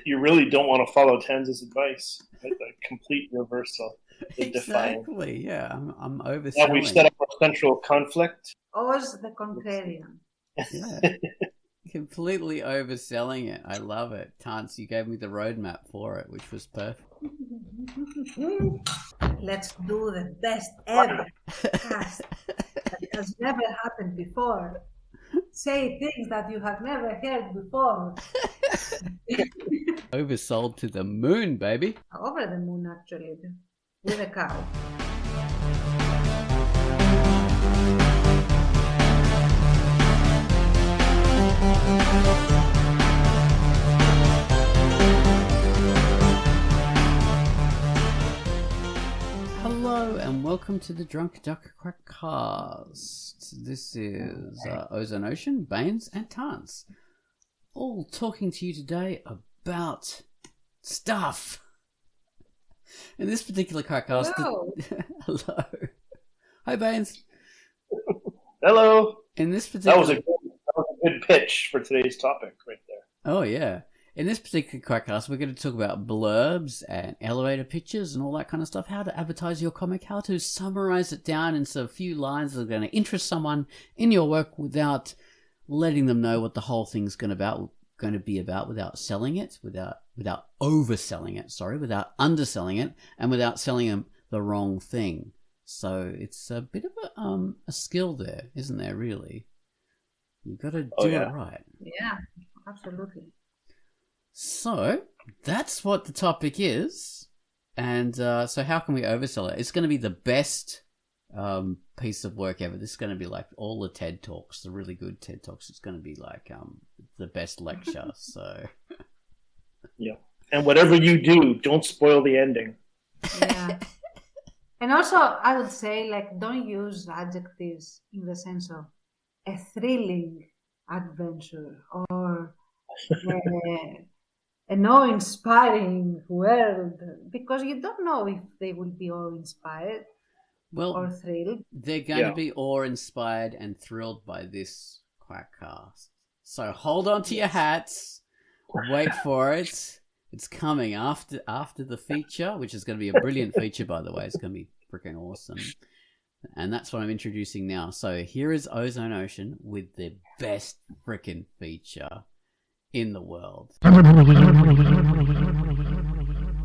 You really don't want to follow Tanz's advice. Right? The complete reversal, the defying. Exactly. Yeah, I'm Now we've overselling set it. up our central conflict. Oz the contrarian. Yeah, completely overselling it. I love it. Tance, you gave me the roadmap for it, which was perfect. Let's do the best ever cast that has never happened before. Say things that you have never heard before. Oversold to the moon, baby. Over the moon, actually, with a cow. Hello and welcome to the Drunkduck Quackcast. This is Ozone Ocean, Baines, and Tance, all talking to you today about stuff. In this particular Quackcast, Hello. hello. Hi, Baines. Hello. In this particular, That was a good pitch for today's topic, right there. oh yeah. In this particular Quackcast, we're going to talk about blurbs and elevator pitches and all that kind of stuff. How to advertise your comic, how to summarize it down into a few lines that are going to interest someone in your work without letting them know what the whole thing's going to be about, without selling it, without overselling it, without underselling it, and without selling them the wrong thing. So it's a bit of a skill there, isn't there? Really, you've got to do it right. Yeah, absolutely. So that's what the topic is, and so how can we oversell it? It's going to be the best piece of work ever. This is going to be like all the TED Talks, the really good TED Talks. It's going to be like the best lecture. So yeah, and whatever you do, don't spoil the ending. Yeah. And also, I would say, like, don't use adjectives in the sense of a thrilling adventure or an awe-inspiring world, because you don't know if they will be awe-inspired or thrilled. They're going to be awe-inspired and thrilled by this Quackcast. So hold on to your hats. Wait for it. It's coming after the feature, which is going to be a brilliant feature, by the way. It's going to be freaking awesome. And that's what I'm introducing now. So here is Ozone Ocean with the best freaking feature in the world.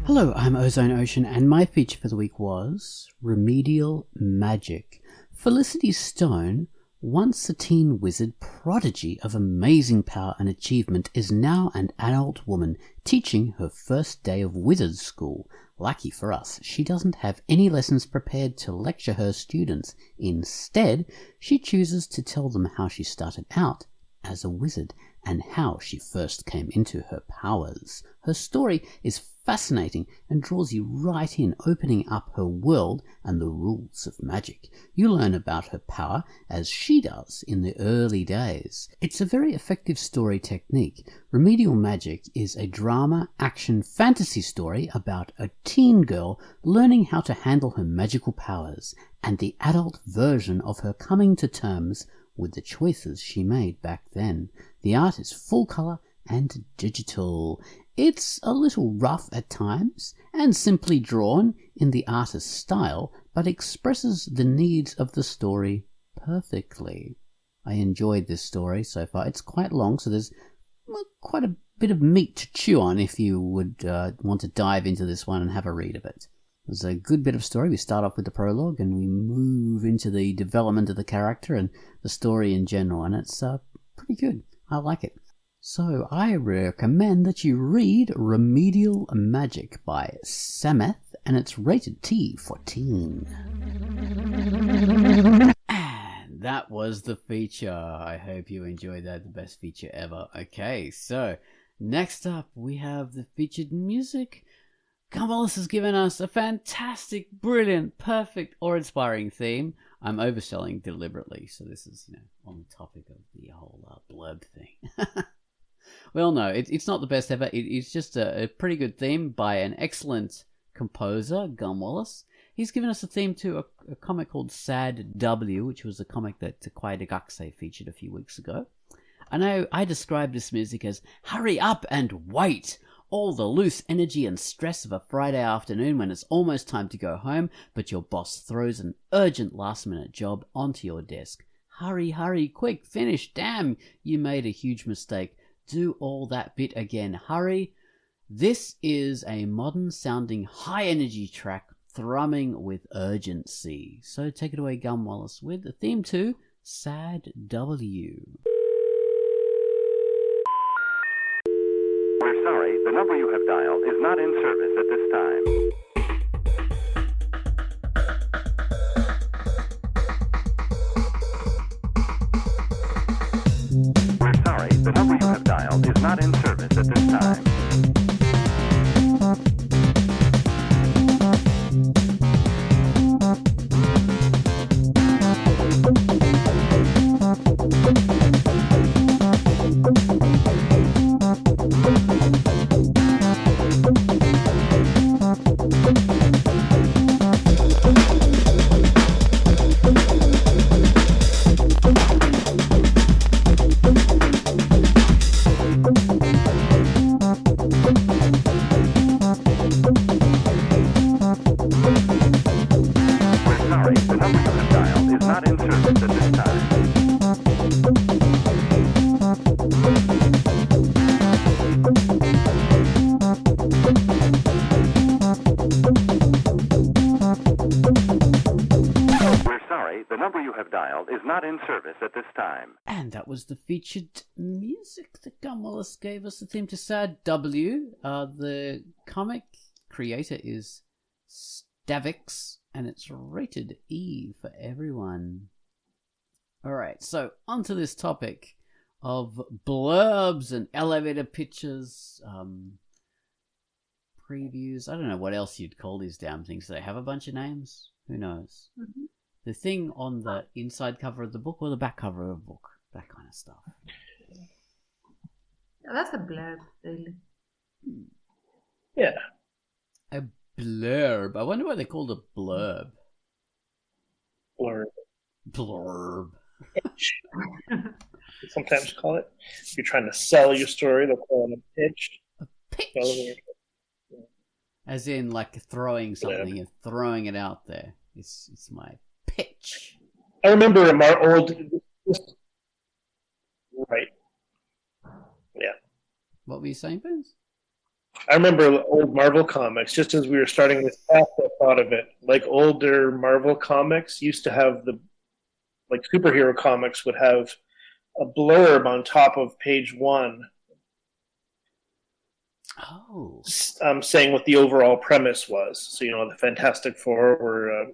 Hello, I'm Ozone Ocean, and my feature for the week was Remedial Magic. Felicity Stone, once a teen wizard prodigy of amazing power and achievement, is now an adult woman teaching her first day of wizard school. Lucky for us, she doesn't have any lessons prepared to lecture her students. Instead, she chooses to tell them how she started out as a wizard and how she first came into her powers. Her story is fascinating and draws you right in, opening up her world and the rules of magic. You learn about her power as she does in the early days. It's a very effective story technique. Remedial Magic is a drama, action, fantasy story about a teen girl learning how to handle her magical powers and the adult version of her coming to terms with the choices she made back then. The art is full color and digital. It's a little rough at times and simply drawn in the artist's style, but expresses the needs of the story perfectly. I enjoyed this story so far. It's quite long, so there's quite a bit of meat to chew on if you would want to dive into this one and have a read of it. There's a good bit of story. We start off with the prologue and we move into the development of the character and the story in general, and it's pretty good. I like it. So I recommend that you read Remedial Magic by Sameth, and it's rated T for teen. And that was the feature. I hope you enjoyed that. The best feature ever. Okay, so next up we have the featured music. Wallace has given us a fantastic, brilliant, perfect, awe-inspiring theme. I'm overselling deliberately, so this is, on the topic of the whole blurb thing. Well, no, it's not the best ever. It's just a pretty good theme by an excellent composer, Gun Wallace. He's given us a theme to a comic called Sad W, which was a comic that Takwai Dagakse featured a few weeks ago. I know I describe this music as hurry up and wait. All the loose energy and stress of a Friday afternoon when it's almost time to go home, but your boss throws an urgent last-minute job onto your desk. Hurry, hurry, quick, finish, damn, you made a huge mistake. Do all that bit again, hurry. This is a modern-sounding high-energy track thrumming with urgency. So take it away, Gum Wallace, with the theme to Sad W. We're sorry, the number you have dialed is not in service at this time. We're sorry, the number you have dialed is not in service at this time. And that was the featured music that Gum Wallace gave us the theme to Sad W. The comic creator is Stavix, and it's rated E for everyone. Alright, so onto this topic of blurbs and elevator pitches, previews. I don't know what else you'd call these damn things. Do they have a bunch of names? Who knows? Mm-hmm. The thing on the inside cover of the book or the back cover of the book. That kind of stuff. That's a blurb, really. Yeah. A blurb. I wonder why they called it blurb. Blurb. Sometimes call it. If you're trying to sell your story, they'll call it a pitch. A pitch? As in, like, throwing something. You're throwing it out there. It's my pitch. I remember in my old... Right. Yeah. What were you saying, Vince? I remember old Marvel comics, just as we were starting this path, I thought of it. Like older Marvel comics used to have like superhero comics would have a blurb on top of page 1. Oh. Saying what the overall premise was. So, the Fantastic Four were,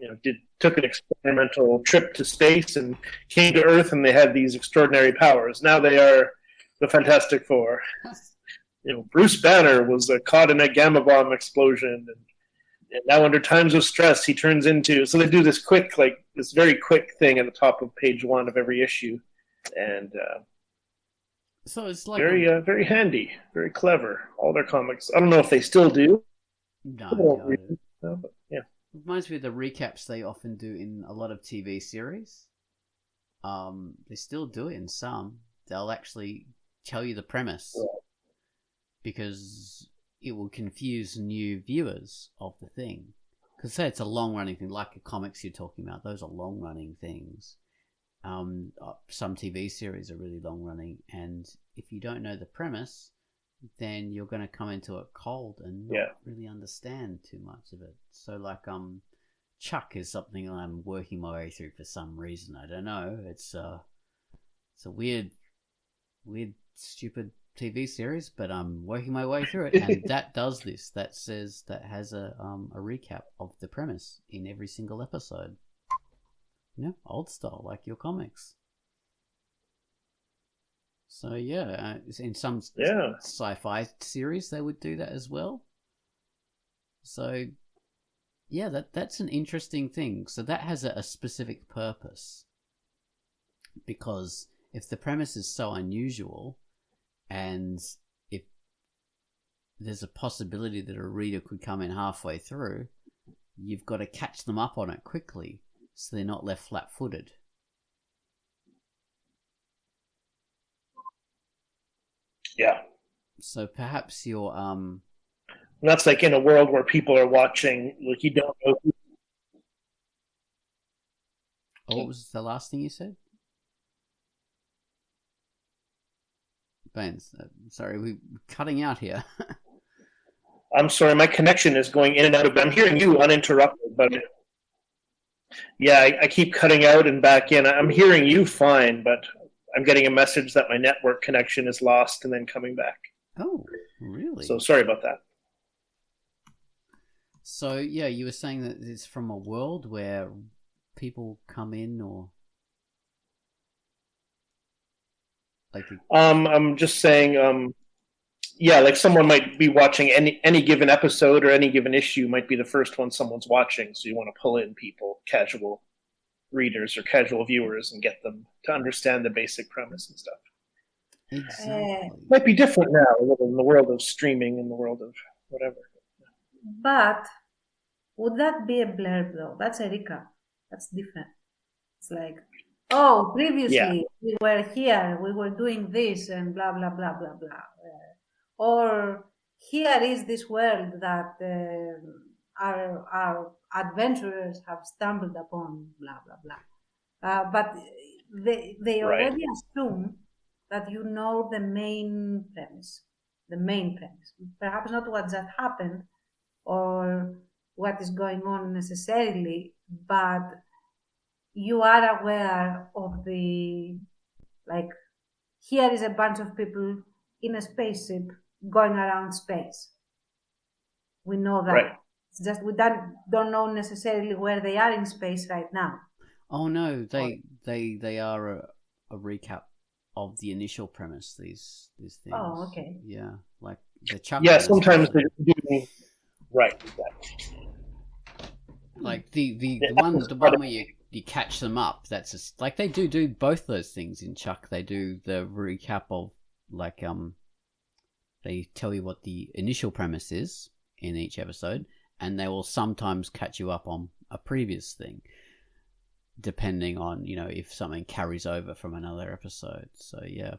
took an experimental trip to space and came to Earth, and they had these extraordinary powers. Now they are the Fantastic Four. Bruce Banner was caught in a gamma bomb explosion, and now under times of stress, he turns into. So they do this this very quick thing at the top of page 1 of every issue, and. So it's like very handy, very clever. All their comics. I don't know if they still do. No. But yeah. Reminds me of the recaps they often do in a lot of TV series. They still do it in some. They'll actually tell you the premise because it will confuse new viewers of the thing. Because say it's a long-running thing, like the comics you're talking about. Those are long-running things. Some TV series are really long running, and if you don't know the premise, then you're going to come into it cold and not really understand too much of it. So like Chuck is something I'm working my way through for some reason. I don't know. It's a weird stupid TV series, but I'm working my way through it, and that does this. That has a recap of the premise in every single episode. Old style, like your comics. So yeah, in some sci-fi series they would do that as well. So yeah, that's an interesting thing. So that has a specific purpose, because if the premise is so unusual, and if there's a possibility that a reader could come in halfway through, you've got to catch them up on it quickly, so they're not left flat-footed. Yeah. So perhaps you're And that's like in a world where people are watching, like you don't know. what was the last thing you said? Baines, sorry, we're cutting out here. I'm sorry, my connection is going in and out of. I'm hearing you uninterrupted, but yeah, I keep cutting out and back in. I'm hearing you fine, but I'm getting a message that my network connection is lost and then coming back. Oh, really? So sorry about that. So yeah, you were saying that it's from a world where people come in, or like I'm just saying, yeah, like someone might be watching any given episode or any given issue might be the first one someone's watching, so you want to pull in people, casual readers or casual viewers, and get them to understand the basic premise and stuff. exactly. Might be different now in the world of streaming, in the world of whatever. But would that be a blurb though? That's a recap. That's different. It's like, oh, previously we were here, we were doing this, and blah blah blah blah blah. Or here is this world that our adventurers have stumbled upon, blah blah blah. But they Right. already assume that you know the main premise. The main premise. Perhaps not what just happened or what is going on necessarily, but you are aware of the, like, here is a bunch of people in a spaceship going around space. We know that. Right. It's just we don't know necessarily where they are in space right now. Oh no, they are a recap of the initial premise. These things. Oh, okay. Yeah, like the Chuck. Yeah, sometimes they do. Right. Exactly. Like the one where you catch them up. That's just, like they do both those things in Chuck. They do the recap of like they tell you what the initial premise is in each episode, and they will sometimes catch you up on a previous thing, depending on if something carries over from another episode. So yeah,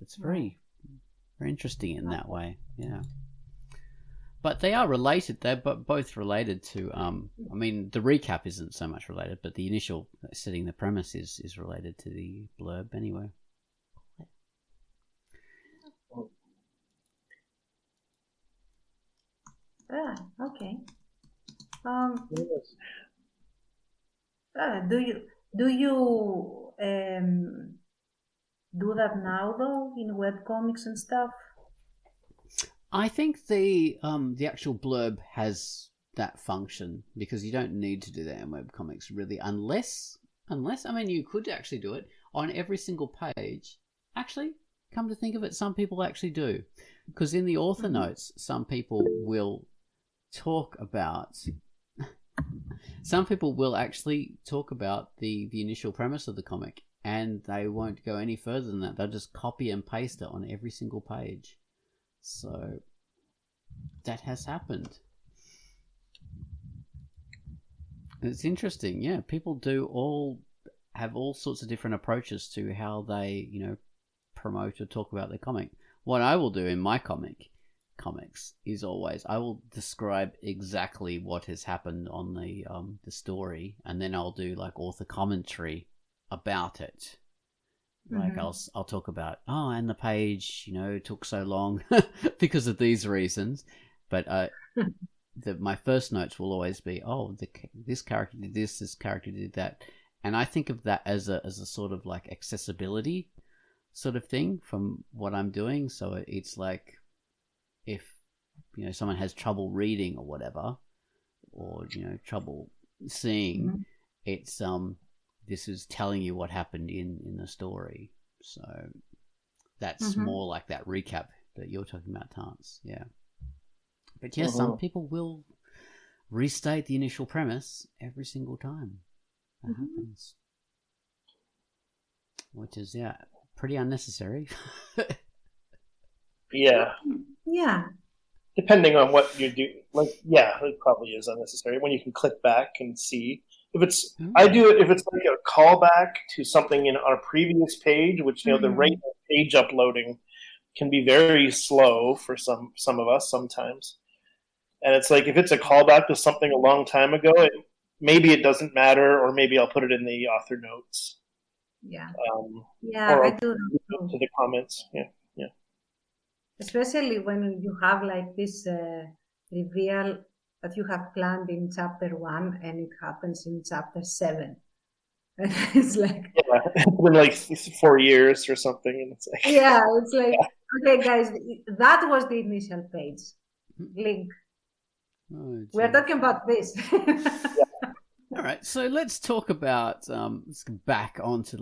it's very interesting in that way. Yeah. But they are related. They're both related to. I mean, the recap isn't so much related, but the initial setting the premise is related to the blurb anyway. Okay. Do you do that now though in webcomics and stuff? I think the actual blurb has that function because you don't need to do that in webcomics really, unless I mean you could actually do it on every single page. Actually, come to think of it, some people actually do, because in the author notes, some people will talk about. Some people will actually talk about the initial premise of the comic, and they won't go any further than that. They'll just copy and paste it on every single page. So that has happened. It's interesting, yeah. People have all sorts of different approaches to how they, promote or talk about their comic. What I will do in my comics is always I will describe exactly what has happened on the story, and then I'll do like author commentary about it. Like I'll talk about and the page took so long because of these reasons, but my first notes will always be this character did this character did that, and I think of that as a sort of like accessibility sort of thing from what I'm doing. So it's like if someone has trouble reading or whatever, or trouble seeing, it's this is telling you what happened in the story. So that's more like that recap that you're talking about, Tance. Yeah. But yeah, some people will restate the initial premise every single time that happens. Which is, pretty unnecessary. Yeah. Yeah. Depending on what you do, it probably is unnecessary when you can click back and see. I do it if it's like a callback to something on a previous page, which the rate of page uploading can be very slow for some of us sometimes. And it's like if it's a callback to something a long time ago, maybe it doesn't matter, or maybe I'll put it in the author notes. Yeah. Um, Yeah, or I I'll do put it that to too. the comments. Yeah, yeah. Especially when you have like this reveal that you have planned in chapter 1 and it happens in chapter 7. It's like, Yeah, it's been like 4 years or something, and it's like, yeah, it's like, okay, guys, that was the initial page link. Oh, We're geez. talking about this. All right, so let's talk about let's go back onto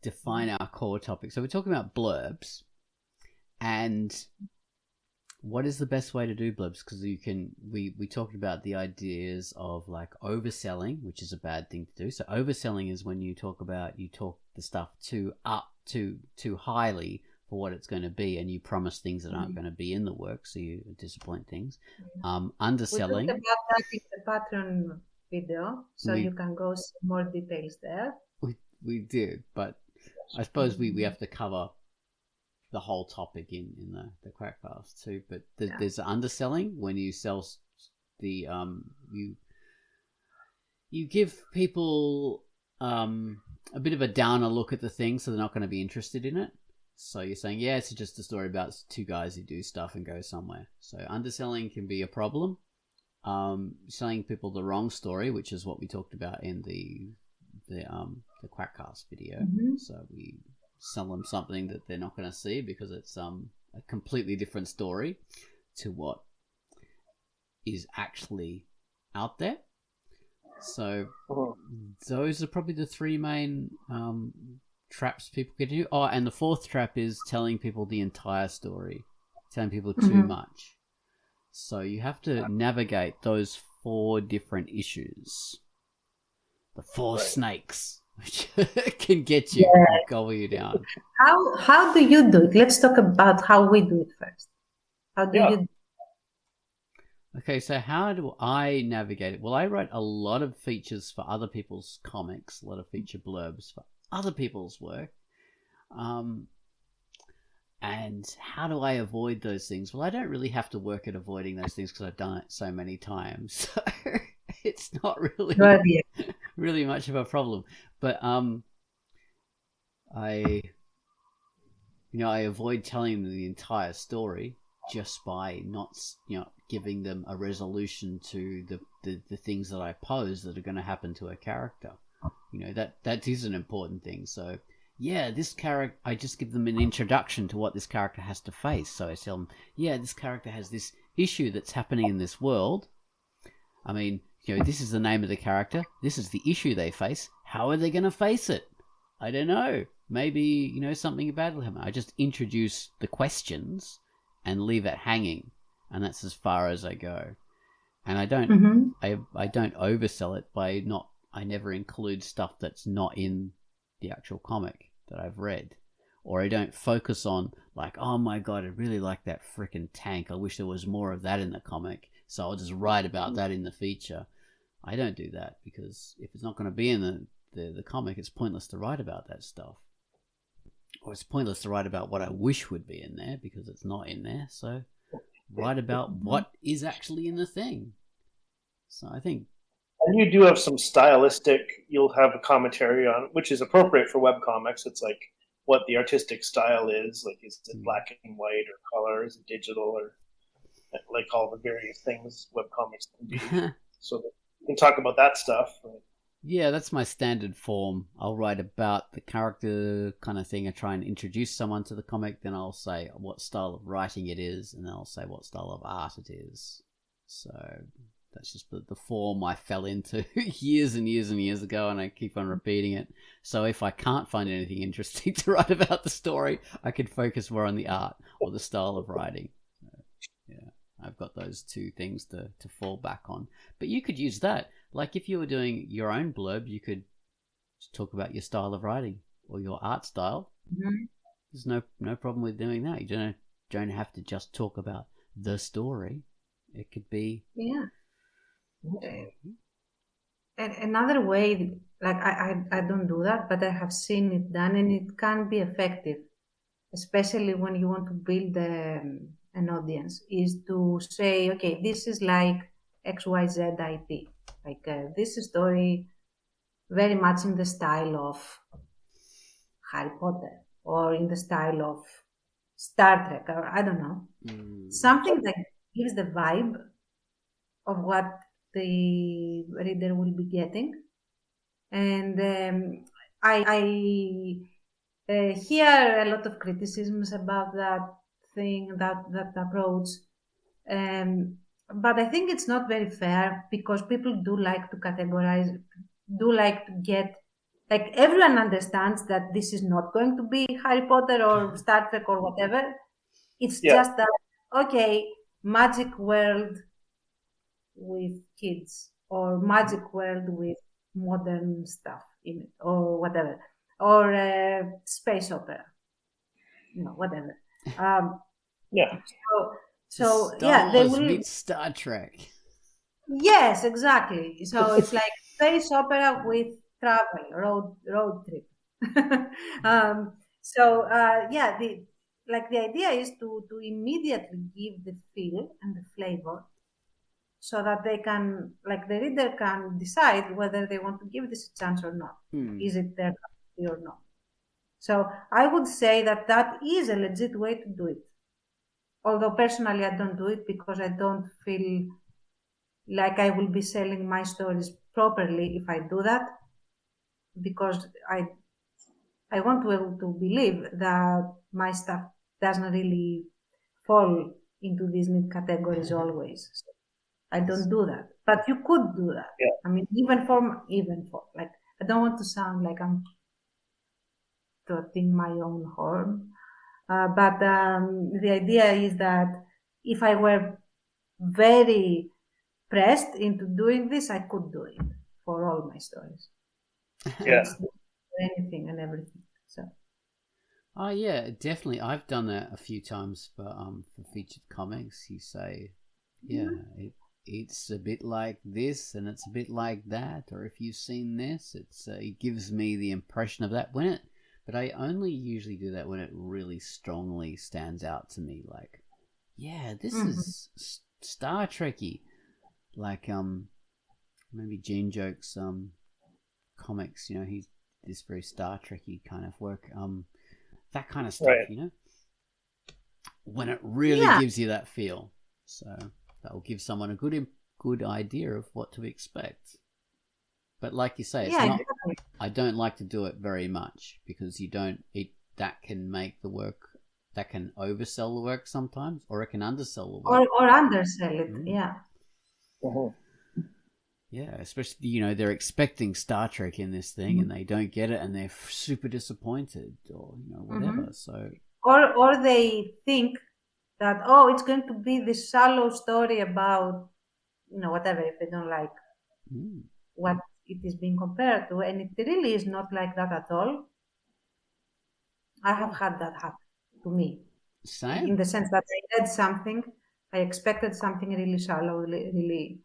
define our core topic. So we're talking about blurbs, and what is the best way to do blurbs? Because we talked about the ideas of like overselling, which is a bad thing to do. So overselling is when you talk the stuff too highly for what it's going to be, and you promise things that aren't going to be in the work, so you disappoint things. We talked Underselling. about that in the Patreon video, so you can go see more details there. We did, but I suppose we have to cover the whole topic in the Quackcast too. But there's the underselling when you sell the you give people a bit of a downer look at the thing, so they're not going to be interested in it. So you're saying, yeah, it's just a story about two guys who do stuff and go somewhere. So underselling can be a problem. Selling people the wrong story, which is what we talked about in the Quackcast video. Mm-hmm. So we sell them something that they're not going to see because it's a completely different story to what is actually out there. So those are probably the three main traps people can do. Oh, and the fourth trap is telling people the entire story, telling people too much. So you have to navigate those 4 different issues. The 4 snakes, which can get you, gobble you down. How do you do it? Let's talk about how we do it first. How do you do it? Okay, so how do I navigate it? Well, I write a lot of features for other people's comics, a lot of feature blurbs for other people's work. And how do I avoid those things? Well, I don't really have to work at avoiding those things because I've done it so many times. So it's not really much of a problem. But I avoid telling them the entire story just by not giving them a resolution to the things that I pose that are going to happen to a character. That is an important thing. So yeah, this character, I just give them an introduction to what this character has to face. So I tell them, yeah, this character has this issue that's happening in this world. I mean, this is the name of the character. This is the issue they face. How are they going to face it? I don't know. Maybe, something bad will happen. I just introduce the questions and leave it hanging. And that's as far as I go. And I don't, I don't oversell it I never include stuff that's not in the actual comic that I've read, or I don't focus on like, oh my god, I really like that freaking tank, I wish there was more of that in the comic, so I'll just write about that in the feature. I don't do that because if it's not going to be in the comic, it's pointless to write about that stuff, or it's pointless to write about what I wish would be in there because it's not in there. So write about what is actually in the thing. So I think. And you do have some stylistic, you'll have a commentary on, which is appropriate for webcomics. It's like what the artistic style is. Like, is it black and white or color? Is it digital? Or like all the various things webcomics can be. So you can talk about that stuff. Right? Yeah, that's my standard form. I'll write about the character kind of thing. I try and introduce someone to the comic. Then I'll say what style of writing it is. And then I'll say what style of art it is. So that's just the form I fell into years and years and years ago, and I keep on repeating it. So if I can't find anything interesting to write about the story, I can focus more on the art or the style of writing. So, yeah, I've got those 2 things to fall back on. But you could use that. Like if you were doing your own blurb, you could just talk about your style of writing or your art style. There's no problem with doing that. You don't have to just talk about the story. It could be... Yeah. And another way, like I don't do that, but I have seen it done, and it can be effective. especially when you want to build an audience, is to say, okay, this is like XYZ IP. Like this story very much in the style of Harry Potter or in the style of Star Trek, or I don't know. Something that gives the vibe of what the reader will be getting. And I hear a lot of criticisms about that thing, that approach. But I think it's not very fair because people do like to categorize, do like to get, like everyone understands that this is not going to be Harry Potter or Star Trek or whatever. It's Yeah. just that, okay, magic world with kids or magic world with modern stuff in it or whatever, or space opera, whatever. Yeah. So Star yeah, they Wars will. meets Star Trek. Yes, exactly. So it's like space opera with travel, road trip. Yeah, the idea is to immediately give the feel and the flavor, so that they can, like the reader can decide whether they want to give this a chance or not. Is it their cup or not? So I would say that is a legit way to do it. Although personally I don't do it because I don't feel like I will be selling my stories properly if I do that, because I want to be able to believe that my stuff doesn't really fall into these neat categories always. So I don't do that, but you could do that. Yeah. I mean, even for like, I don't want to sound like I'm tooting my own horn, but the idea is that if I were very pressed into doing this, I could do it for all my stories. Yeah. It's anything and everything. So. Oh yeah, definitely. I've done that a few times, but for featured comics, you say, yeah, it's a bit like this and it's a bit like that, or if you've seen this, it gives me the impression of that but I only usually do that when it really strongly stands out to me, like, yeah, this is Star Trekky, like maybe Gene Joke's comics, he's this very Star Trekky kind of work, that kind of stuff, Right. when it really gives you that feel. So that will give someone a good idea of what to expect. But like you say, it's not. Exactly. I don't like to do it very much because that can make the work, that can oversell the work sometimes, or it can undersell the work. Or undersell it. Yeah. Uh-huh. Yeah, especially they're expecting Star Trek in this thing and they don't get it and they're super disappointed, or whatever. So or they think that, it's going to be this shallow story about whatever, if they don't like what it is being compared to, and it really is not like that at all. I have had that happen to me. same. In the sense that I read something, I expected something really shallow, really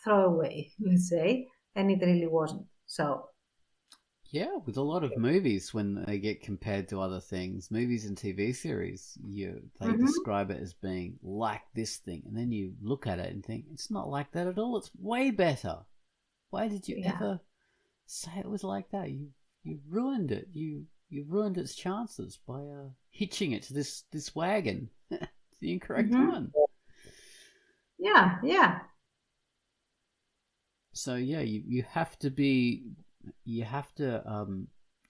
throwaway, let's say, and it really wasn't. So yeah, with a lot of movies, when they get compared to other things, movies and TV series, they describe it as being like this thing, and then you look at it and think it's not like that at all. It's way better. Why did you ever say it was like that? You ruined it. You ruined its chances by hitching it to this wagon. It's the incorrect one. Yeah. So yeah, you have to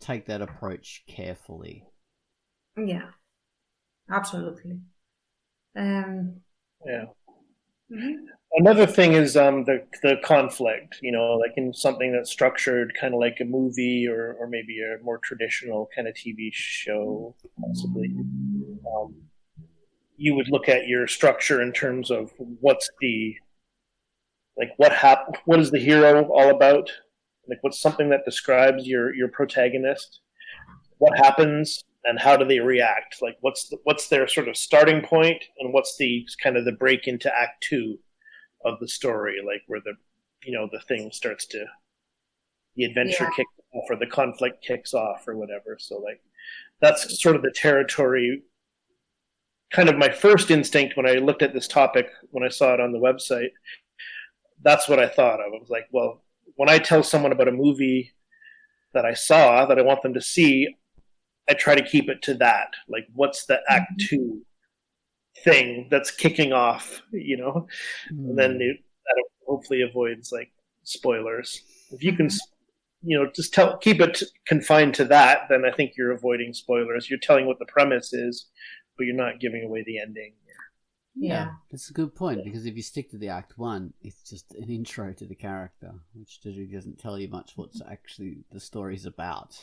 take that approach carefully. Yeah, absolutely. Yeah. Another thing is the conflict. Like in something that's structured kind of like a movie or maybe a more traditional kind of TV show, possibly. You would look at your structure in terms of what is the hero all about? Like, what's something that describes your protagonist? What happens and how do they react? Like, what's their sort of starting point, and what's the kind of the break into Act 2 of the story, like where the thing starts the adventure kicks off or the conflict kicks off or whatever. So like that's sort of the territory. Kind of my first instinct when I looked at this topic, when I saw it on the website, that's what I thought of. I was like, well, when I tell someone about a movie that I saw that I want them to see, I try to keep it to that. Like, what's the Act Two thing that's kicking off? And then that hopefully avoids like spoilers. If you can, just keep it confined to that, then I think you're avoiding spoilers. You're telling what the premise is, but you're not giving away the ending. Yeah, that's a good point, because if you stick to the Act 1, it's just an intro to the character, which doesn't tell you much what's actually the story's about.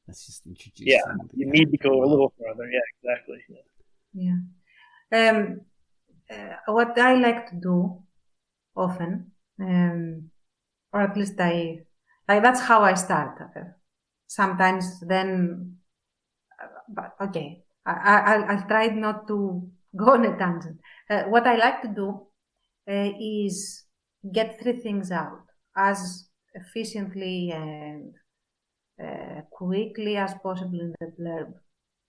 That's just introducing. Yeah, you need to go a little further. Yeah, exactly. What I like to do often, or at least that's how I start. Sometimes then, but okay, I'll try not to go on a tangent. What I like to do is get 3 things out as efficiently and quickly as possible in the blurb.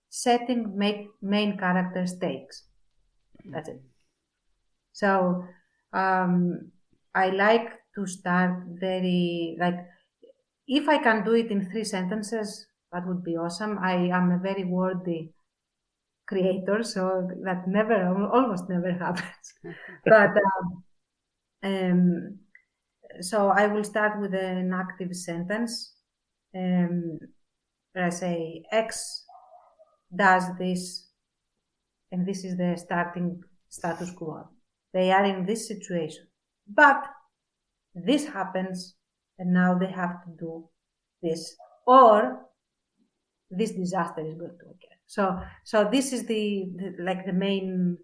Setting main character stakes. That's it. So I like to start if I can do it in 3 sentences, that would be awesome. I am a very wordy creator, so that almost never happens. But so I will start with an active sentence. Where I say X does this, and this is the starting status quo. They are in this situation, but this happens, and now they have to do this, or this disaster is going to occur. So this is the main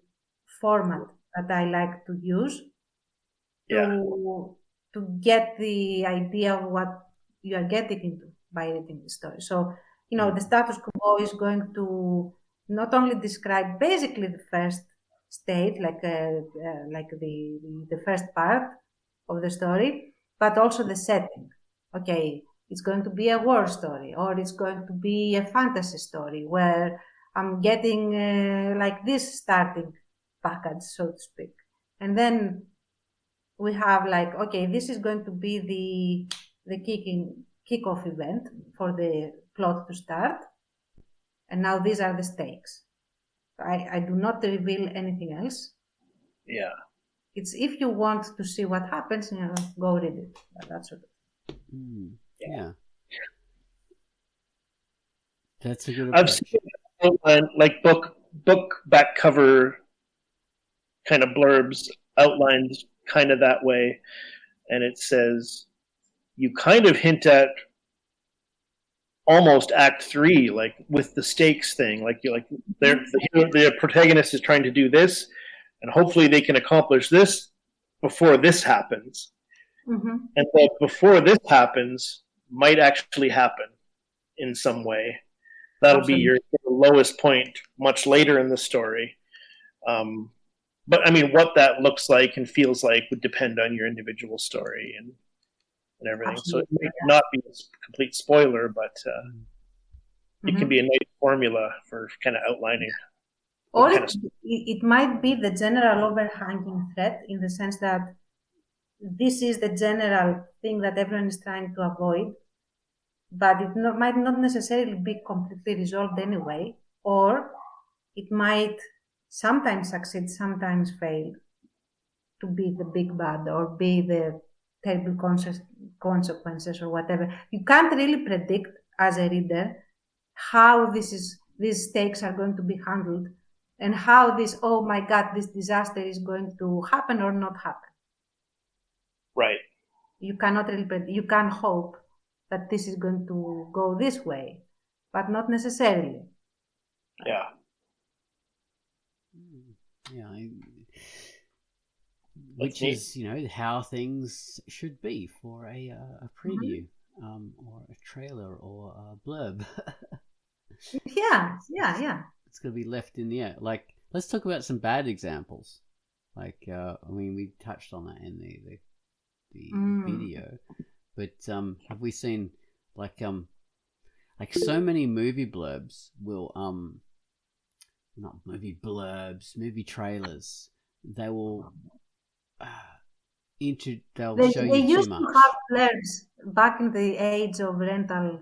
format that I like to use to get the idea of what you are getting into by reading the story. So, the status quo is going to not only describe basically the first state, like the first part of the story, but also the setting. Okay, it's going to be a war story, or it's going to be a fantasy story where I'm getting this starting package, so to speak. And then we have this is going to be the kickoff event for the plot to start. And now these are the stakes. I do not reveal anything else. Yeah. It's if you want to see what happens, go read it. That's it. Yeah. That's a good approach. I've seen book back cover kind of blurbs outlined kind of that way, and it says you kind of hint at almost Act 3, like with the stakes thing, the protagonist is trying to do this, and hopefully they can accomplish this before this happens. Mm-hmm. And that before this happens might actually happen in some way. That'll be your lowest point much later in the story. But I mean, what that looks like and feels like would depend on your individual story and everything. Absolutely. So it may not be a complete spoiler, but it can be a nice formula for kind of outlining. Or it might be the general overhanging threat, in the sense that this is the general thing that everyone is trying to avoid, but it might not necessarily be completely resolved anyway, or it might sometimes succeed, sometimes fail to be the big bad or be the terrible consequences or whatever. You can't really predict as a reader how these stakes are going to be handled and how this disaster is going to happen or not happen. Right. You cannot really predict. You can hope that this is going to go this way, but not necessarily. Yeah. Yeah. Which is, how things should be for a preview, or a trailer, or a blurb. Yeah. It's going to be left in the air. Let's talk about some bad examples. We touched on that in the video, but have we seen like so many movie blurbs will not movie blurbs, movie trailers. They will they'll They show they you too used much. to have flares back in the age of rental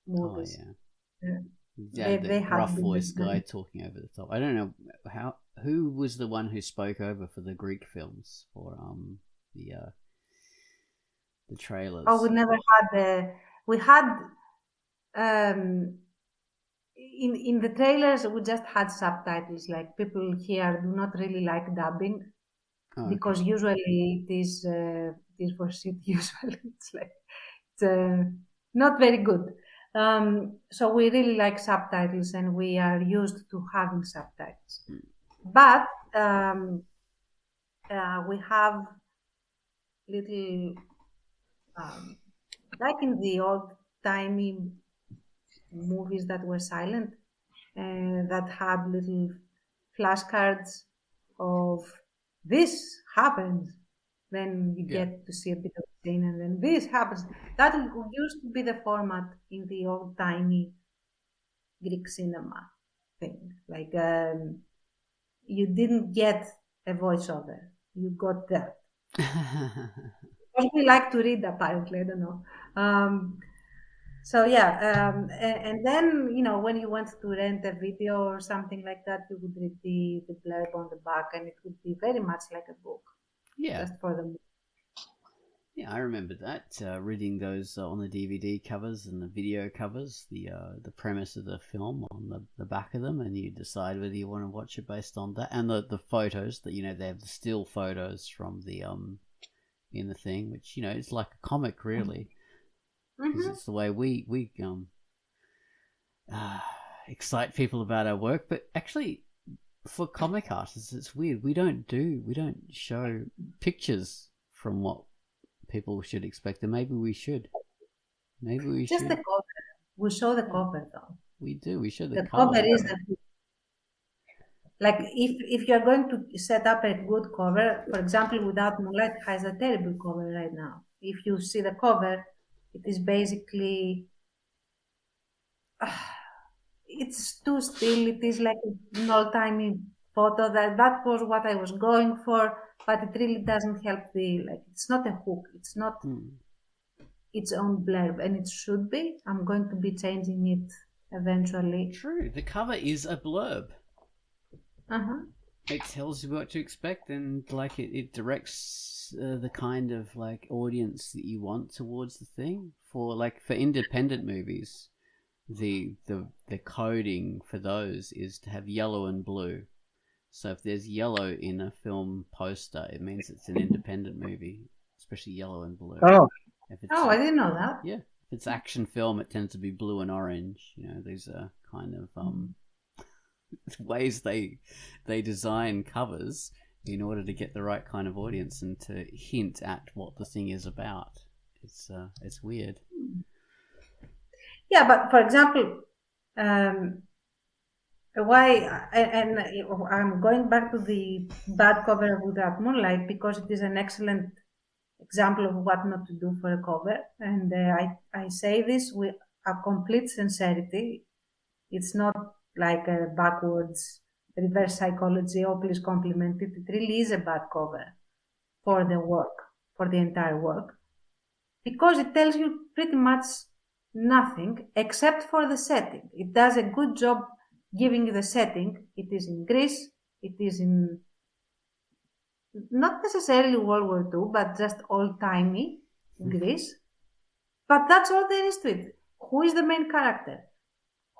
Oh movies. yeah. They The had rough been voice the- guy talking over the top. I don't know who was the one who spoke over for the Greek films for the trailers. Oh, we never had we had in the trailers we just had subtitles. Like people here do not really like dubbing Oh, because usually it is for shit. Usually it's like it's not very good. So we really like subtitles, and we are used to having subtitles. But we have little, like in the old timey movies that were silent, that had little flashcards of this happens. Then you Yeah. get to see a bit of the scene, and then this happens. That used to be the format in the old timey Greek cinema thing. Like you didn't get a voiceover; you got that. Because we like to read, apparently. I don't know. So yeah, and then when you went to rent a video or something like that, you would read the blurb on the back, and it would be very much like a book, Yeah. just for the. Yeah, I remember that reading those on the DVD covers and the video covers, the premise of the film on the back of them, and you decide whether you want to watch it based on that, and the photos that they have the still photos from the in the thing, which it's like a comic really, because it's the way we excite people about our work. But actually, for comic artists, it's weird. We don't show pictures from what people should expect, and maybe we should. Just should. the cover. We show the cover though. We do. We show The cover. cover is like if you're going to set up a good cover, for example, Without Moonlight has a terrible cover right now. If you see the cover, it is basically it's too still. It is like an old-timey photo. That was what I was going for, but it really doesn't help it's not a hook. It's not its own blurb, and it should be. I'm going to be changing it eventually. True. The cover is a blurb. It tells you what to expect, and it directs the kind of audience that you want towards the thing. For independent movies, the coding for those is to have yellow and blue. So if there's yellow in a film poster, it means it's an independent movie, especially yellow and blue. Oh, I didn't know that. Yeah, if it's action film, it tends to be blue and orange. These are kind of ways they design covers in order to get the right kind of audience and to hint at what the thing is about. It's weird. Yeah, but for example, why and I'm going back to the bad cover of Without Moonlight because it is an excellent example of what not to do for a cover, and I say this with a complete sincerity. It's not like a backwards reverse psychology. Oh, please compliment it. It really is a bad cover for the work, for the entire work, because it tells you pretty much nothing except for the setting. It does a good job giving you the setting. It is in Greece. It is in not necessarily World War II, but just old-timey Greece. But that's all there is to it. Who is the main character?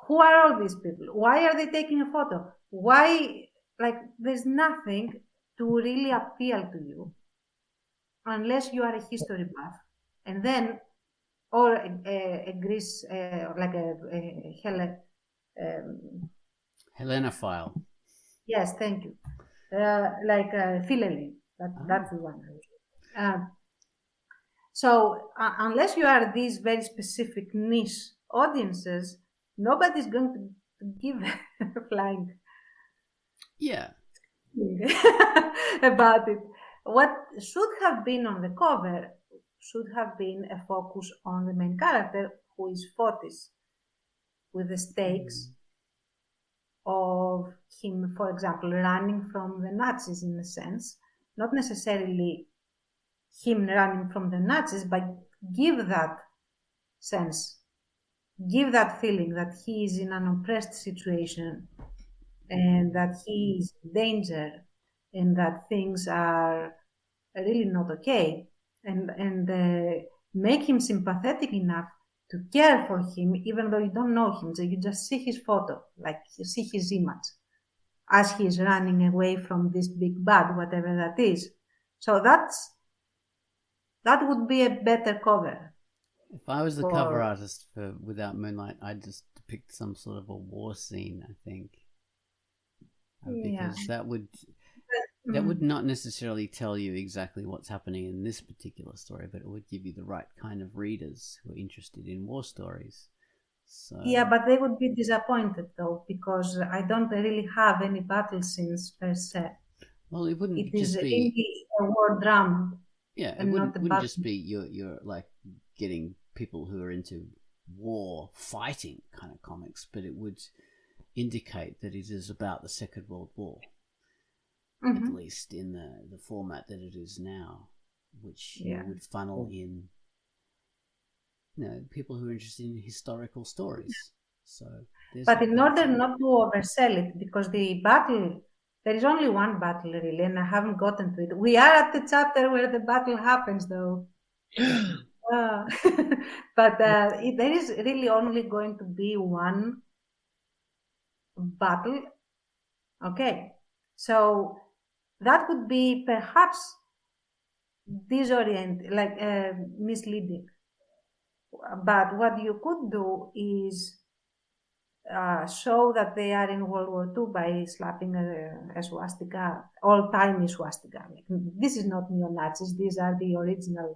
Who are all these people? Why are they taking a photo? Why, there's nothing to really appeal to you unless you are a history buff. And then, or a Greece, like a Helenophile. Yes, thank you. Like Philaline. That's the one. So unless you are these very specific niche audiences, nobody's going to give a flying about it. What should have been on the cover should have been a focus on the main character, who is Fotis. with the stakes of him, for example, running from the Nazis in a sense, not necessarily him running from the Nazis, but give that sense, give that feeling that he is in an oppressed situation and that he is in danger and that things are really not okay, and make him sympathetic enough to care for him, even though you don't know him. So you just see his photo, like you see his image as he is running away from this big bad, whatever that is. So that would be a better cover. If I was the cover artist for Without Moonlight, I'd just depict some sort of a war scene, I think. Because that would not necessarily tell you exactly what's happening in this particular story, but it would give you the right kind of readers who are interested in war stories. So... Yeah, but they would be disappointed though, because I don't really have any battle scenes per se. Well, it wouldn't It just is be really a war drama. Yeah, it wouldn't just be you're like getting people who are into war fighting kind of comics, but it would indicate that it is about the Second World War, at least in the format that it is now, which would funnel in, people who are interested in historical stories. So, but in order not to oversell it, because the battle, there is only one battle really, and I haven't gotten to it. We are at the chapter where the battle happens, though. But there is really only going to be one battle. Okay, so that would be perhaps misleading. But what you could do is show that they are in World War II by slapping a swastika, old-timey swastika. This is not neo-Nazis; these are the original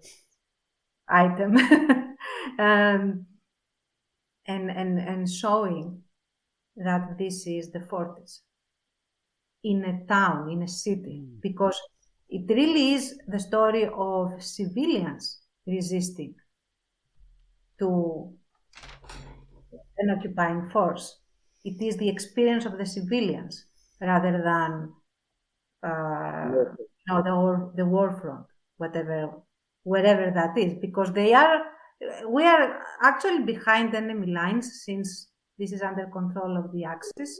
item, and showing that this is the 40s in a town, in a city, because it really is the story of civilians resisting to an occupying force. It is the experience of the civilians rather than the war front, wherever that is, because we are actually behind enemy lines since this is under control of the Axis.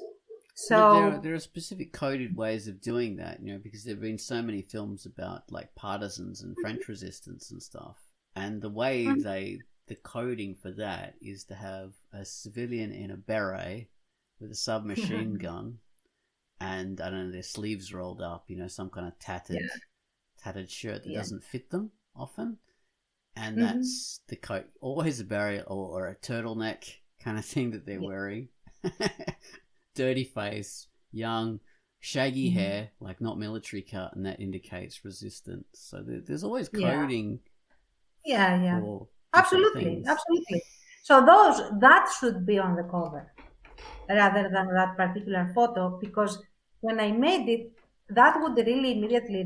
So there are specific coded ways of doing that, because there have been so many films about like partisans and French resistance and stuff, and the way the coding for that is to have a civilian in a beret with a submachine gun, and I don't know, their sleeves rolled up, some kind of tattered shirt that doesn't fit them often, and that's the coat. Always a beret or a turtleneck kind of thing that they're wearing. Dirty face, young, shaggy hair, like not military cut, and that indicates resistance. So there's always coding. Yeah. Absolutely. So that should be on the cover rather than that particular photo, because when I made it, that would really immediately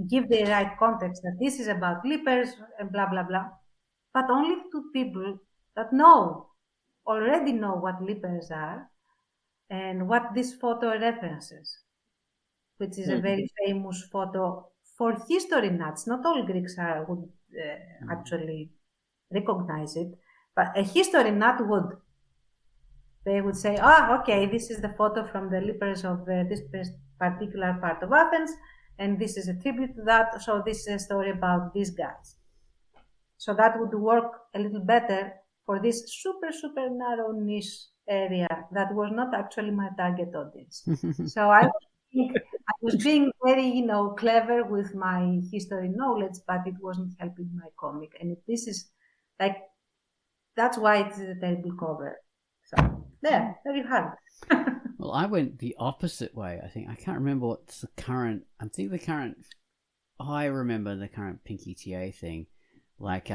give the right context that this is about leapers and blah, blah, blah. But only to people that already know what leapers are and what this photo references, which is a very famous photo for history nuts. Not all Greeks would actually recognize it, but a history nut would. They would say, okay, this is the photo from the leapers of this particular part of Athens, and this is a tribute to that, so this is a story about these guys. So that would work a little better for this super, super narrow niche area that was not actually my target audience. So I was being very, clever with my history knowledge, but it wasn't helping my comic. And this is that's why it's a terrible cover. So there you have it. Well, I went the opposite way, I think. I can't remember what's the current... I remember the current Pinky TA thing. Like,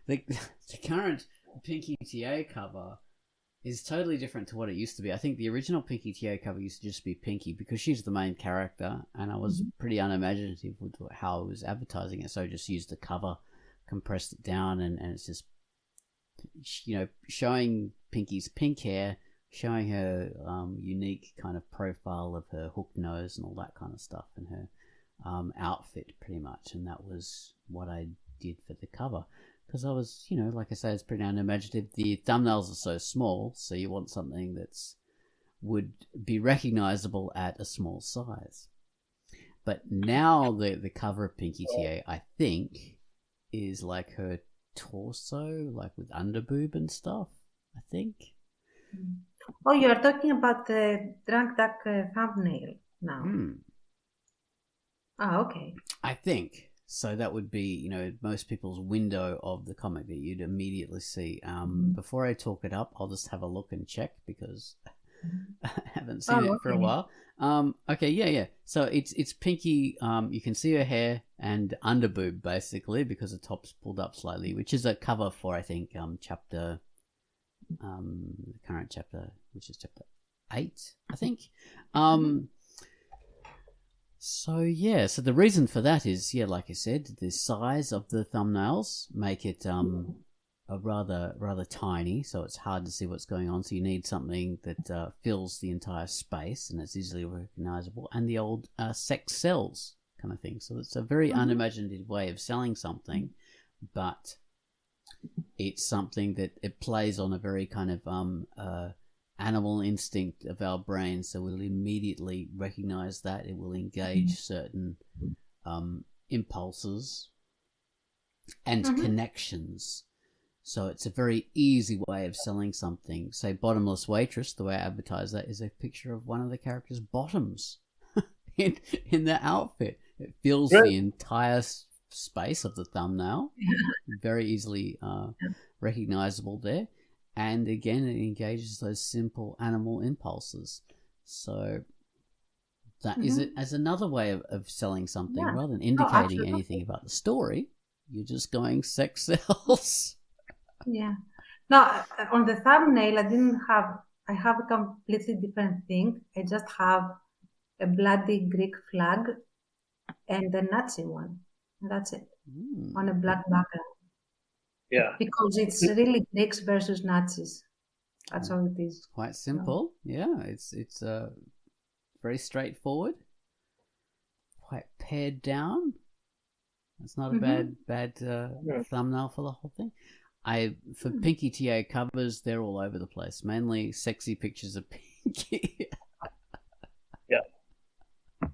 the current Pinky TA cover is totally different to what it used to be. I think the original Pinky TA cover used to just be Pinky because she's the main character, and I was pretty unimaginative with how I was advertising it, so I just used the cover compressed it down, and it's just, showing Pinky's pink hair, showing her unique kind of profile of her hooked nose and all that kind of stuff, and her outfit pretty much. And that was what I did for the cover, because I was, like I say, it's pretty unimaginative. The thumbnails are so small, so you want something that's would be recognizable at a small size. But now the cover of Pinky TA, I think, is like her torso, like with underboob and stuff, I think. Oh, you're talking about the Drunkduck thumbnail now. Oh, okay. I think. So that would be, most people's window of the comic that you'd immediately see. Before I talk it up, I'll just have a look and check, because I haven't seen it for a while. Okay, yeah. So it's Pinky. You can see her hair and underboob, basically, because the top's pulled up slightly, which is a cover for, I think, chapter, the current chapter, which is chapter 8, I think. So the reason for that is, like I said, the size of the thumbnails make it a rather tiny, so it's hard to see what's going on. So you need something that fills the entire space and it's easily recognizable, and the old sex sells kind of thing. So it's a very unimaginative way of selling something, but it's something that it plays on a very kind of animal instinct of our brain, so we'll immediately recognize that. It will engage certain impulses and connections. So it's a very easy way of selling something. Say Bottomless Waitress, the way I advertise that is a picture of one of the characters' bottoms in their outfit. It fills the entire space of the thumbnail. Very easily recognizable there. And again, it engages those simple animal impulses. So that is it as another way of selling something, rather than indicating anything about the story. You're just going sex sells. Yeah. No, on the thumbnail, I have a completely different thing. I just have a bloody Greek flag and a Nazi one. That's it. On a black background. Yeah. Because it's really Greeks versus Nazis. That's all it is. Quite simple. Yeah, it's very straightforward. Quite pared down. It's not a bad thumbnail for the whole thing. For Pinky TA covers, they're all over the place. Mainly sexy pictures of Pinky. Yeah.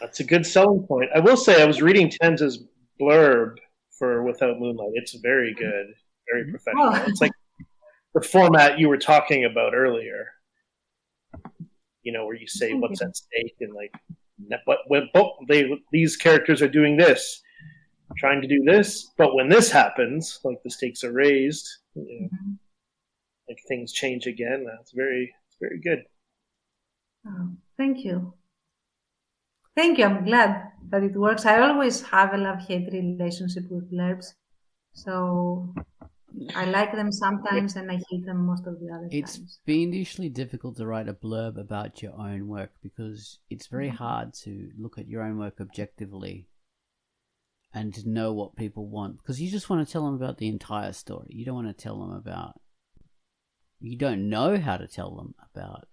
That's a good selling point. I will say I was reading Tenz's blurb for Without Moonlight. It's very good, very professional. It's like the format you were talking about earlier. Where you say what's at stake and like these characters are doing this, trying to do this, but when this happens, like the stakes are raised, like things change again. It's very good. Oh, thank you. I'm glad that it works. I always have a love-hate relationship with blurbs, so I like them sometimes and I hate them most of the other times. It's fiendishly difficult to write a blurb about your own work, because it's very hard to look at your own work objectively and to know what people want, because you just want to tell them about the entire story. You don't want to tell them about... You don't know how to tell them about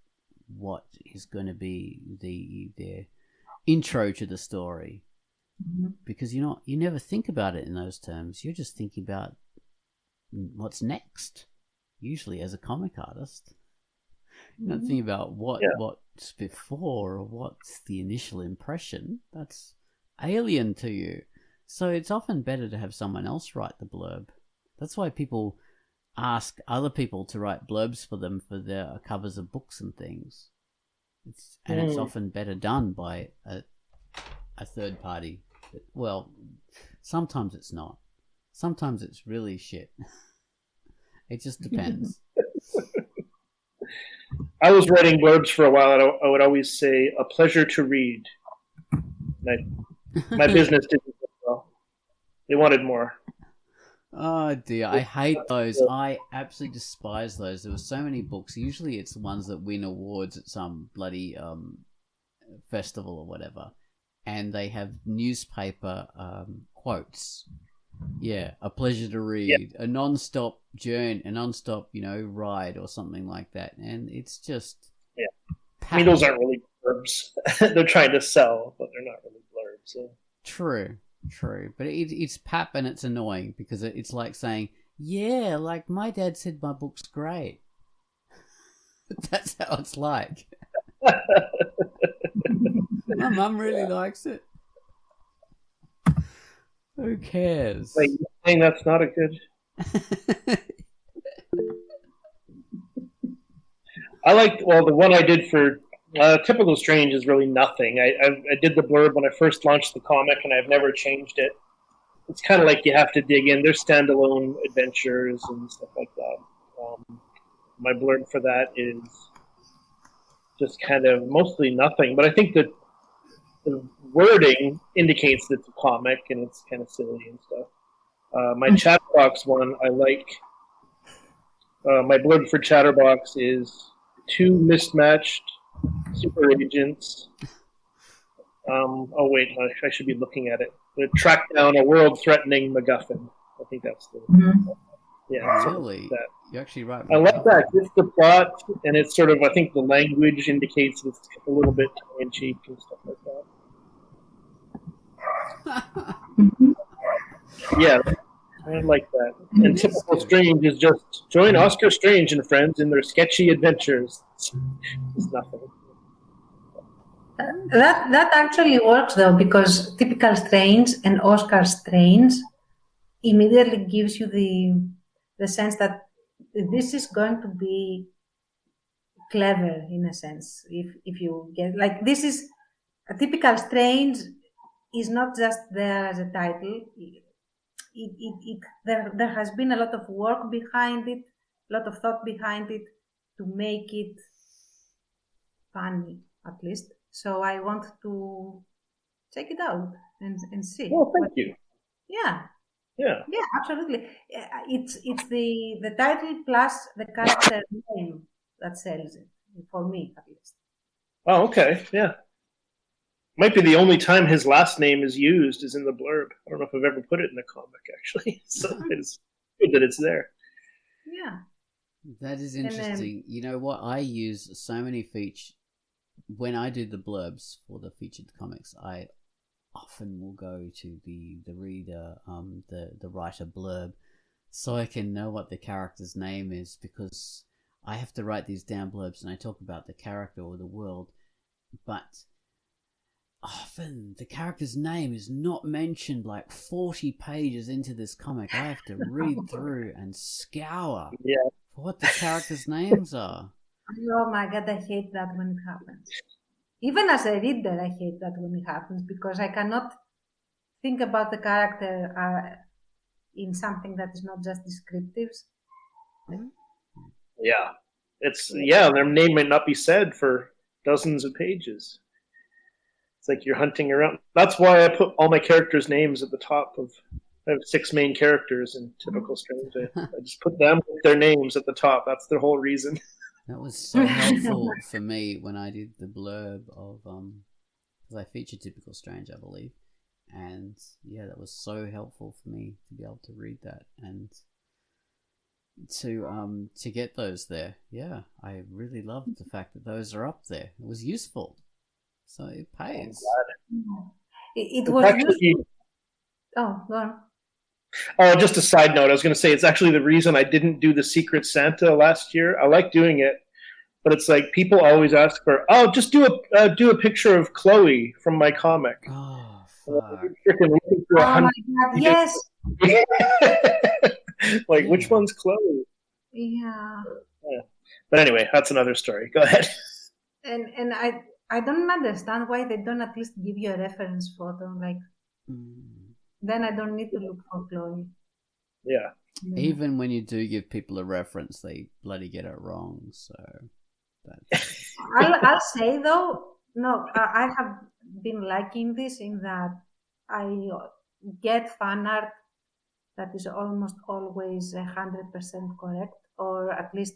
what is going to be their intro to the story, because you never think about it in those terms. You're just thinking about what's next, usually as a comic artist. You're not thinking about what's before or what's the initial impression. That's alien to you. So it's often better to have someone else write the blurb. That's why people ask other people to write blurbs for them for their covers of books and things. It's often better done by a third party. Well, sometimes it's not. Sometimes it's really shit. It just depends. I was writing blurbs for a while, and I would always say, "A pleasure to read." My business didn't go well. They wanted more. Oh dear, I hate those. I absolutely despise those. There were so many books. Usually it's the ones that win awards at some bloody festival or whatever. And they have newspaper quotes Yeah, a pleasure to read, a non-stop journey, a non-stop, ride or something like that. And it's just... Yeah. I mean, those aren't really blurbs. They're trying to sell, but they're not really blurbs. So. True. But it's pap and it's annoying because it's like saying, yeah, like my dad said my book's great. That's how it's like. My mum really likes it. Who cares? Like, you're saying that's not a good... I like, the one I did for Typical Strange is really nothing. I did the blurb when I first launched the comic, and I've never changed it. It's kind of like you have to dig in. There's standalone adventures and stuff like that. My blurb for that is just kind of mostly nothing, but I think that the wording indicates that it's a comic, and it's kind of silly and stuff. My Chatterbox one, I like. My blurb for Chatterbox is 2 mismatched super agents. I should be looking at it. They track down a world-threatening MacGuffin. I think that's the... Yeah, really? Like that. You're actually right. I like that. It's the plot, and it's sort of, I think the language indicates it's a little bit tongue-in-cheek and stuff like that. Yeah, I like that. And Typical Strange is just join Oscar Strange and friends in their sketchy adventures. It's nothing. That actually works though, because Typical Strange and Oscar Strange immediately gives you the sense that this is going to be clever in a sense. If you get, like, this is a Typical Strange is not just there as a title. There has been a lot of work behind it, a lot of thought behind it to make it funny, at least. So I want to check it out and see. Well, thank you. Yeah, Yeah, absolutely. It's the title plus the character name that sells it, for me at least. Oh, okay. Yeah. Might be the only time his last name is used is in the blurb. I don't know if I've ever put it in the comic, actually. So it's good that it's there. Yeah. That is interesting. You know what? I use so many features. When I do the blurbs for the featured comics, I often will go to the reader, the writer blurb, so I can know what the character's name is, because I have to write these down blurbs and I talk about the character or the world, but often the character's name is not mentioned like 40 pages into this comic. I have to read through and scour for what the characters' names are. Oh my God, I hate that when it happens. Even as a reader, I hate that when it happens, because I cannot think about the character in something that is not just descriptives. Yeah. Their name might not be said for dozens of pages. It's like you're hunting around. That's why I put all my characters' names at the top of... I have 6 main characters in Typical Strange. I just put them with their names at the top. That's the whole reason. That was so helpful for me when I did the blurb of because I featured Typical Strange, I believe, and yeah, that was so helpful for me to be able to read that and to get those there. Yeah, I really loved the fact that those are up there. It was useful, so it pays. It was useful. Oh, go on. Oh, just a side note. I was going to say it's actually the reason I didn't do the Secret Santa last year. I like doing it, but it's like people always ask for, just do a picture of Chloe from my comic. Oh, fuck. Oh my God, yes. Like, which one's Chloe? Yeah. But anyway, that's another story. Go ahead. And I don't understand why they don't at least give you a reference photo, like. Then I don't need to look for Chloe. Yeah. Even when you do give people a reference, they bloody get it wrong. So that's... I'll say though, no, I have been liking this in that I get fan art that is almost always 100% correct, or at least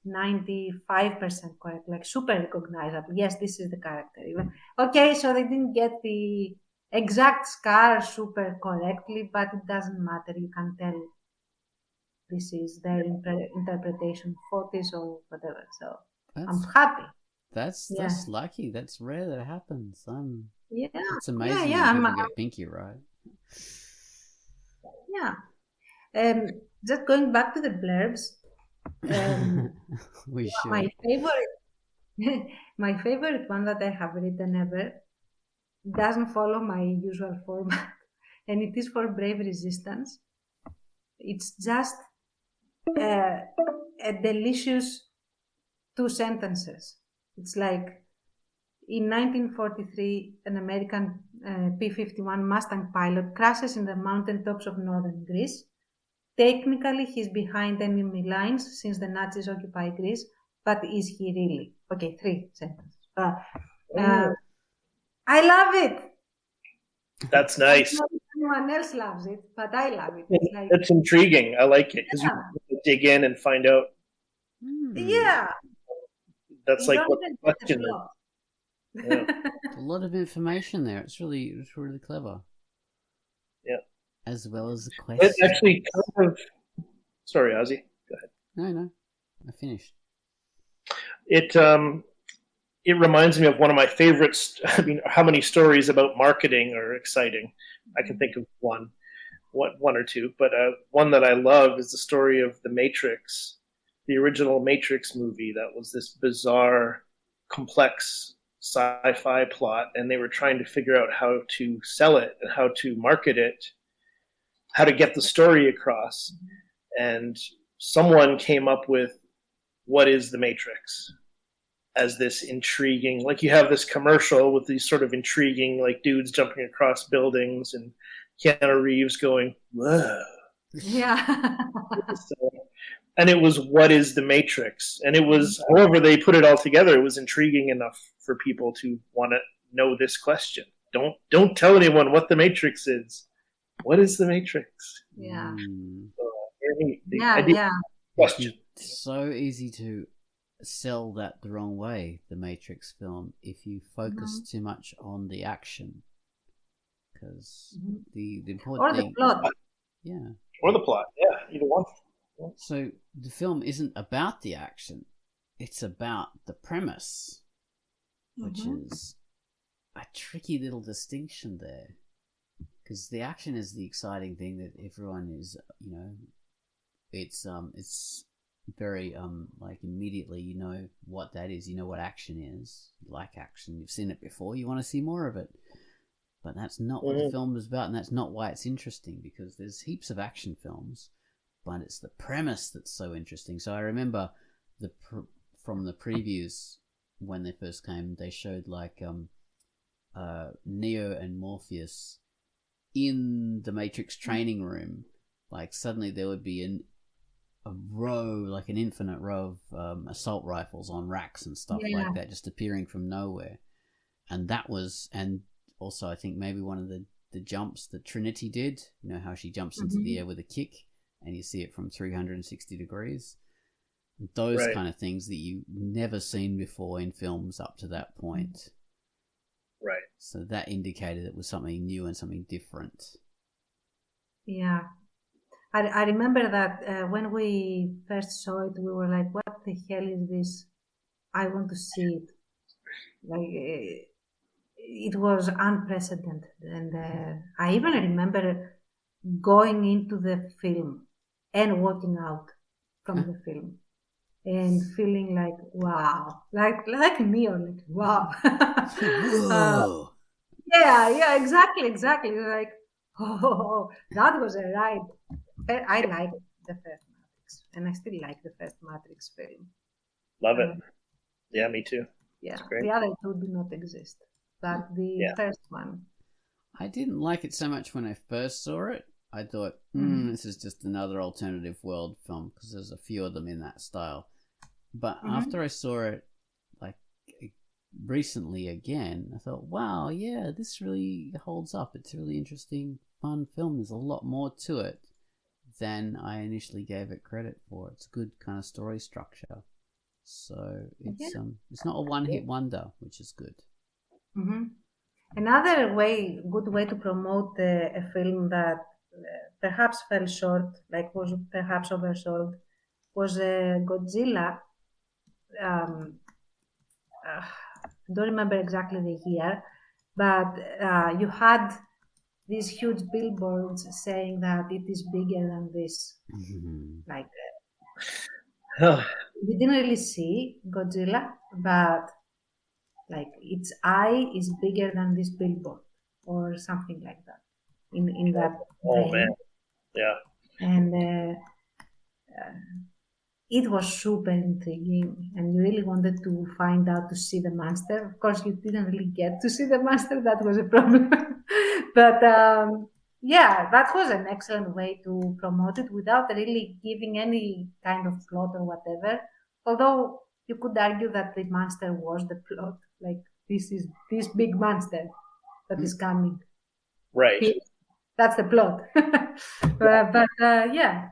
95% correct, like super recognizable. Yes, this is the character. Even okay, so they didn't get the exact scar super correctly, but it doesn't matter. You can tell this is their interpretation for this or whatever. So I'm That's happy. that's Yeah. that's lucky. That's rare that it happens. Yeah. It's amazing Yeah. when people get Pinky right. Yeah. Just going back to the blurbs. We should. My favorite, my favorite one that I have written ever doesn't follow my usual format, and it is for Brave Resistance. It's just a delicious two sentences. It's like in 1943, an American P-51 Mustang pilot crashes in the mountaintops of northern Greece. Technically, he's behind enemy lines since the Nazis occupy Greece, but is he really? Okay, three sentences. I love it. That's nice. Not anyone else loves it, but I love it. It's like, That's intriguing. I like it because you can dig in and find out. yeah. That's You like don't what even the get the question is. plot. Yeah. A lot of information there. It's really clever. Yeah. As well as the It question. actually kind of. Sorry, Ozzy. Go ahead. No, I finished. It reminds me of one of my favorites. I mean, how many stories about marketing are exciting? I can think of one or two, but one that I love is the story of The Matrix, the original Matrix movie. That was this bizarre, complex sci-fi plot, and they were trying to figure out how to sell it and how to market it, how to get the story across. And someone came up with what is the Matrix as this intriguing, like you have this commercial with these sort of intriguing, like dudes jumping across buildings and Keanu Reeves going, whoa. Yeah. So, and it was, what is the Matrix? And it was, however they put it all together, it was intriguing enough for people to want to know this question. Don't tell anyone what the Matrix is. What is the Matrix? Yeah. The question. It's so easy to sell that the wrong way, the Matrix film, if you focus too much on the action, because the important Or the thing, plot. yeah, Or the plot, yeah, either one. so the film isn't about the action, it's about the premise, which is a tricky little distinction there, because the action is the exciting thing that everyone is, it's very like immediately you know what that is, you know what action is, you like action, you've seen it before, you want to see more of it, but that's not what the film is about, and that's not why it's interesting, because there's heaps of action films, but it's the premise that's so interesting. So I remember from the previews when they first came, they showed like Neo and Morpheus in the Matrix training room, like suddenly there would be a row, like an infinite row of assault rifles on racks and stuff like that, just appearing from nowhere. And that was, and also I think maybe one of the jumps that Trinity did, how she jumps into the air with a kick and you see it from 360 degrees. Those kind of things that you've never seen before in films up to that point. Right. So that indicated it was something new and something different. Yeah. I remember that when we first saw it, we were like, what the hell is this? I want to see it. Like, it was unprecedented. And I even remember going into the film and walking out from the film and feeling like, wow, like Neo, like, wow. Whoa. Yeah, exactly. Like, oh, that was a ride. I liked the first Matrix, and I still like the first Matrix film. Love it. Yeah, me too. Yeah, the other two do not exist, but the first one. I didn't like it so much when I first saw it. I thought, this is just another alternative world film, because there's a few of them in that style. But after I saw it, like, recently again, I thought, wow, yeah, this really holds up. It's a really interesting, fun film. There's a lot more to it than I initially gave it credit for. It's a good kind of story structure. So it's not a one-hit wonder, which is good. Another good way to promote a film that perhaps fell short, like was perhaps oversold, was Godzilla. I don't remember exactly the year, but you had these huge billboards saying that it is bigger than this. Like we didn't really see Godzilla, but like its eye is bigger than this billboard or something like that in that Oh vein. man, yeah. And it was super intriguing, and you really wanted to find out to see the monster. Of course, you didn't really get to see the monster. That was a problem. But yeah, that was an excellent way to promote it without really giving any kind of plot or whatever. Although you could argue that the monster was the plot. Like this is this big monster that is coming. Right. That's the plot. but yeah.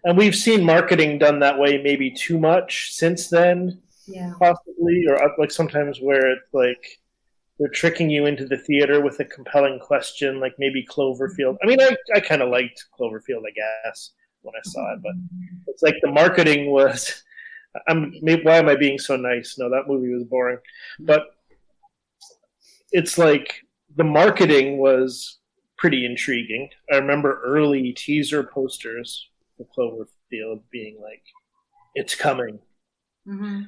And we've seen marketing done that way maybe too much since then, possibly, or like sometimes where it's like they're tricking you into the theater with a compelling question, like maybe Cloverfield. I mean, I kind of liked Cloverfield, I guess, when I saw it, but it's like the marketing was. Why am I being so nice? No, that movie was boring, but it's like the marketing was pretty intriguing. I remember early teaser posters for Cloverfield being like, "It's coming." Mm-hmm.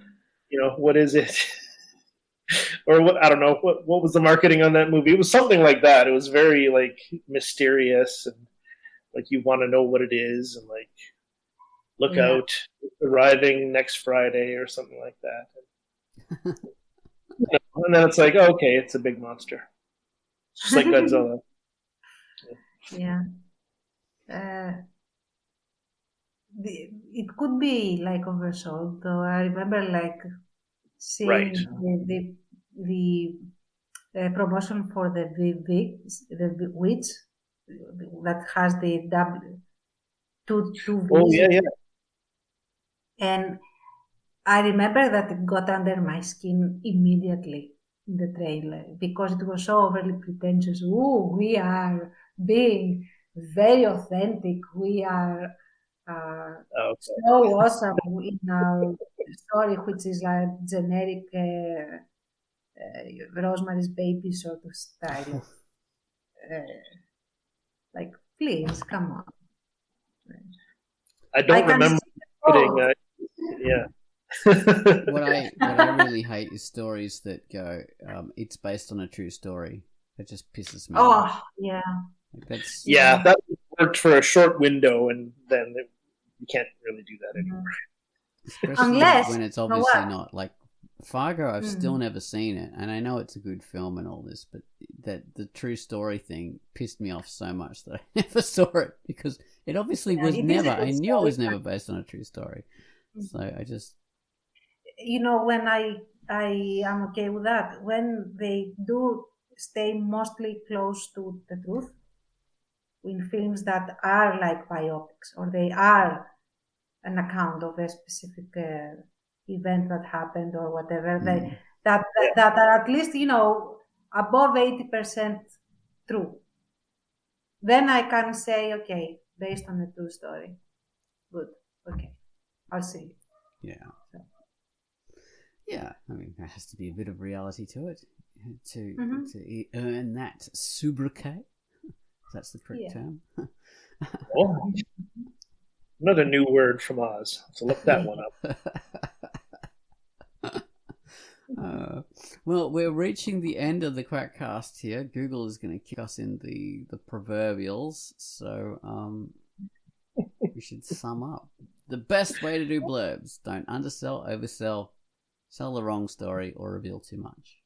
You know, what is it? Or what? I don't know. What was the marketing on that movie? It was something like that. It was very like mysterious and like you want to know what it is and like look out, arriving next Friday or something like that. And then it's like, oh, okay, it's a big monster. It's just like Godzilla. Yeah. It could be like oversold, though. I remember like seeing the promotion for the Witch that has the two V's. Oh yeah. And I remember that it got under my skin immediately in the trailer because it was so overly pretentious. Ooh, we are being very authentic. We are so awesome in our story, which is like generic Rosemary's Baby sort of style. Like, please, come on. I don't remember putting. Yeah. What I really hate is stories that go, it's based on a true story. It just pisses me off. Oh, yeah. Like that worked for a short window, and then you can't really do that anymore. Especially unless when it's obviously not. Like Fargo, I've still never seen it, and I know it's a good film and all this, but that the true story thing pissed me off so much that I never saw it because it obviously was never. I knew it was never based on a true story, so I just. You know, when I am okay with that, when they do stay mostly close to the truth in films that are like biopics or they are an account of a specific event that happened or whatever, that are at least, you know, above 80% true. Then I can say, okay, based on a true story. Good. Okay. I'll see. Yeah. So. Yeah, I mean, there has to be a bit of reality to it to earn that sobriquet. That's the correct term. Oh, another new word from Oz. So look that one up. Well, we're reaching the end of the Quackcast here. Google is going to kick us in the proverbials, so we should sum up. The best way to do blurbs: don't undersell, oversell, sell the wrong story, or reveal too much.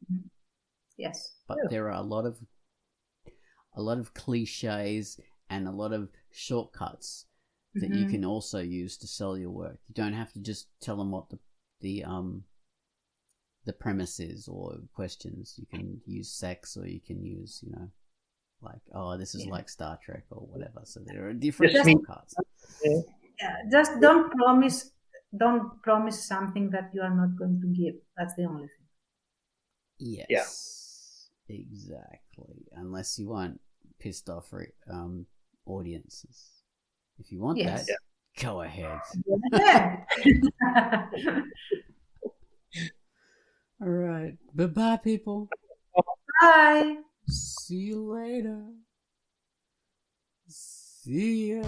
Yes. But there are a lot of cliches and a lot of shortcuts that you can also use to sell your work. You don't have to just tell them what the premise is or questions. You can use sex, or you can use, you know, like, oh, this is like Star Trek or whatever. So there are different shortcuts. Yeah, just don't promise something that you are not going to give. That's the only thing. Yes. Exactly. Unless you want pissed off audiences. If you want Yes. that, go ahead. Yeah. All right. Bye-bye, people. Bye. See you later. See ya.